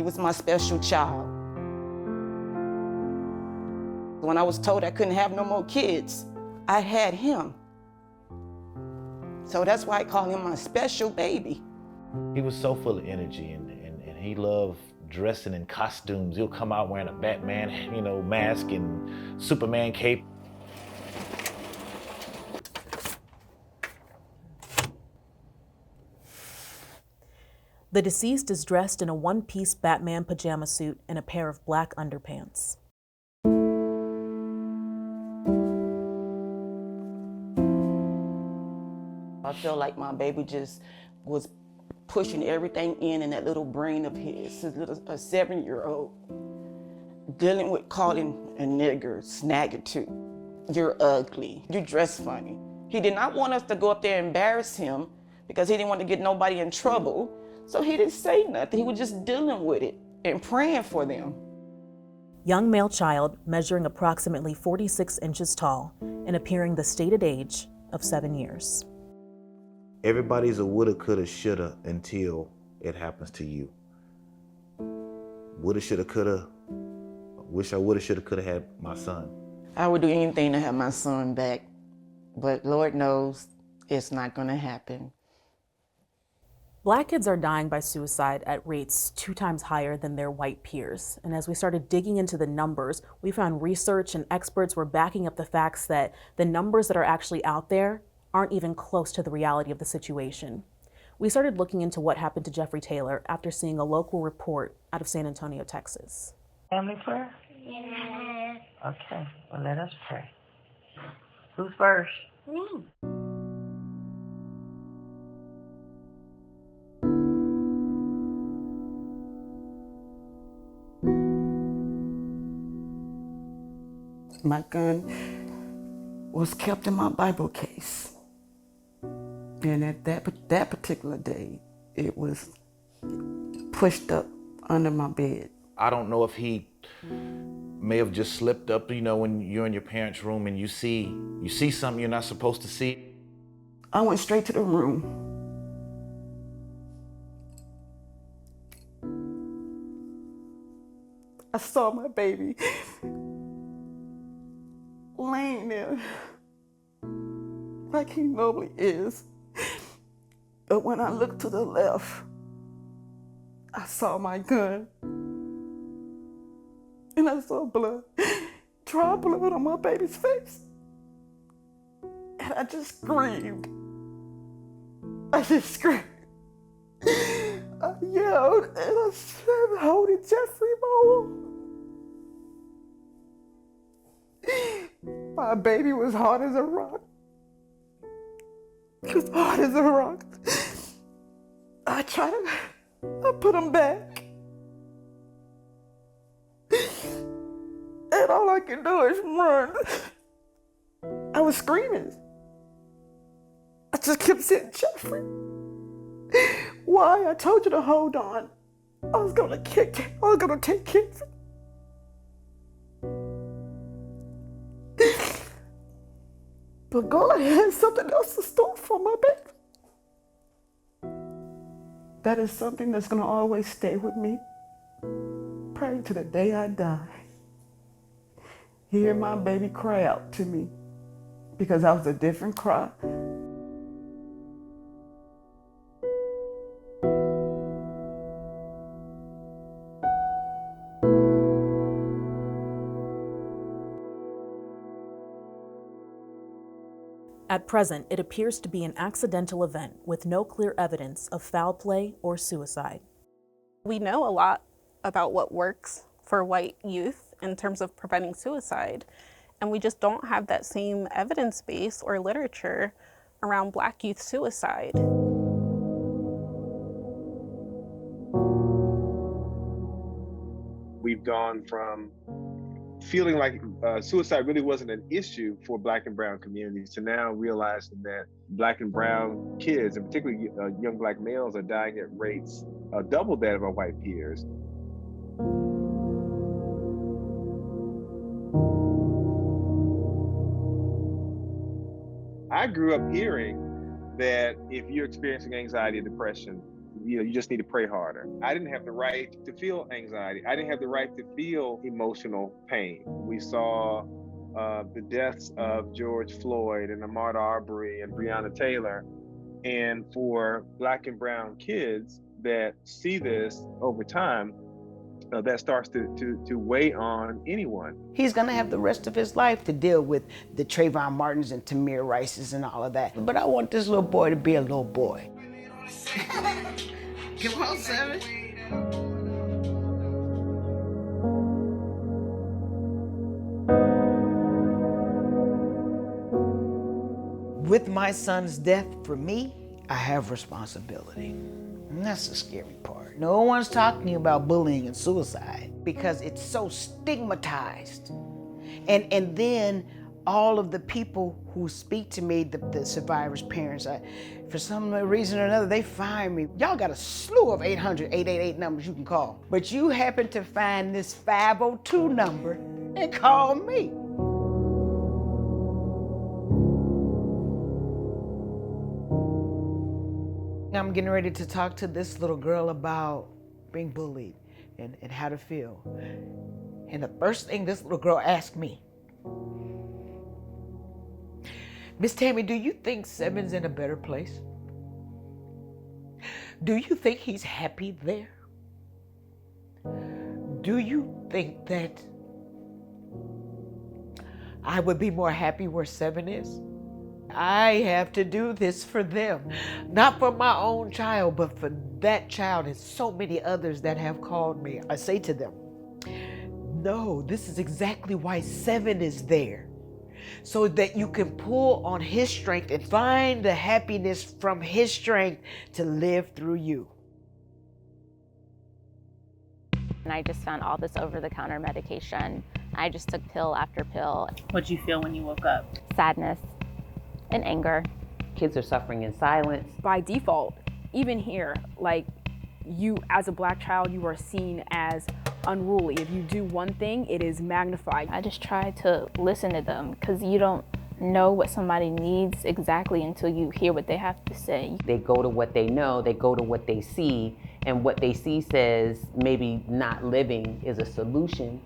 was my special child. When I was told I couldn't have no more kids, I had him. So that's why I call him my special baby. He was so full of energy, and he loved dressing in costumes. He'll come out wearing a Batman, mask and Superman cape. The deceased is dressed in a one-piece Batman pajama suit and a pair of black underpants. I feel like my baby just was pushing everything in that little brain of his a 7-year-old, dealing with calling a nigger, snaggletooth. You're ugly, you dress funny. He did not want us to go up there and embarrass him because he didn't want to get nobody in trouble. So he didn't say nothing. He was just dealing with it and praying for them. Young male child measuring approximately 46 inches tall and appearing the stated age of 7 years. Everybody's a woulda, coulda, shoulda until it happens to you. Woulda, shoulda, coulda. Wish I woulda, shoulda, coulda had my son. I would do anything to have my son back, but Lord knows it's not gonna happen. Black kids are dying by suicide at rates 2 times higher than their white peers. And as we started digging into the numbers, we found research and experts were backing up the facts that the numbers that are actually out there aren't even close to the reality of the situation. We started looking into what happened to Jeffrey Taylor after seeing a local report out of San Antonio, Texas. Family prayer? Yes. Okay, well, let us pray. Who's first? Me. My gun was kept in my Bible case. And at that particular day, it was pushed up under my bed. I don't know if he may have just slipped up, when you're in your parents' room and you see something you're not supposed to see. I went straight to the room. I saw my baby laying there like he normally is. But when I looked to the left, I saw my gun. And I saw blood, dry blood on my baby's face. And I just screamed. I just screamed. I yelled and I said, "Holding Jeffrey, Mom." My baby was hard as a rock. He was hard as a rock. I put him back. And all I can do is run. I was screaming. I just kept saying, "Jeffrey, why? I told you to hold on. I was gonna take care of it." But God had something else in store for my baby. That is something that's gonna always stay with me, probably to the day I die. Hear my baby cry out to me, because that was a different cry. At present, it appears to be an accidental event with no clear evidence of foul play or suicide. We know a lot about what works for white youth in terms of preventing suicide, and we just don't have that same evidence base or literature around Black youth suicide. We've gone from feeling like suicide really wasn't an issue for Black and brown communities to now realizing that Black and brown kids, and particularly young Black males, are dying at rates double that of our white peers. I grew up hearing that if you're experiencing anxiety or depression, you just need to pray harder. I didn't have the right to feel anxiety. I didn't have the right to feel emotional pain. We saw the deaths of George Floyd and Ahmaud Arbery and Breonna Taylor. And for Black and brown kids that see this over time, that starts to weigh on anyone. He's gonna have the rest of his life to deal with the Trayvon Martins and Tamir Rices and all of that. But I want this little boy to be a little boy. Come on, Seven. With my son's death, for me, I have responsibility. And that's the scary part. No one's talking about bullying and suicide because it's so stigmatized. And then all of the people who speak to me, the survivors' parents, for some reason or another, they find me. Y'all got a slew of 800-888 numbers you can call. But you happen to find this 502 number and call me. I'm getting ready to talk to this little girl about being bullied and how to feel. And the first thing this little girl asked me, Miss Tammy, do you think Seven's in a better place? Do you think he's happy there? Do you think that I would be more happy where Seven is? I have to do this for them, not for my own child, but for that child and so many others that have called me. I say to them, no, this is exactly why Seven is there, so that you can pull on his strength and find the happiness from his strength to live through you. And I just found all this over-the-counter medication. I just took pill after pill. What'd you feel when you woke up? Sadness and anger. Kids are suffering in silence. By default, even here, like, you as a Black child, you are seen as unruly. If you do one thing, it is magnified. I just try to listen to them because you don't know what somebody needs exactly until you hear what they have to say. They go to what they know, they go to what they see, and what they see says maybe not living is a solution.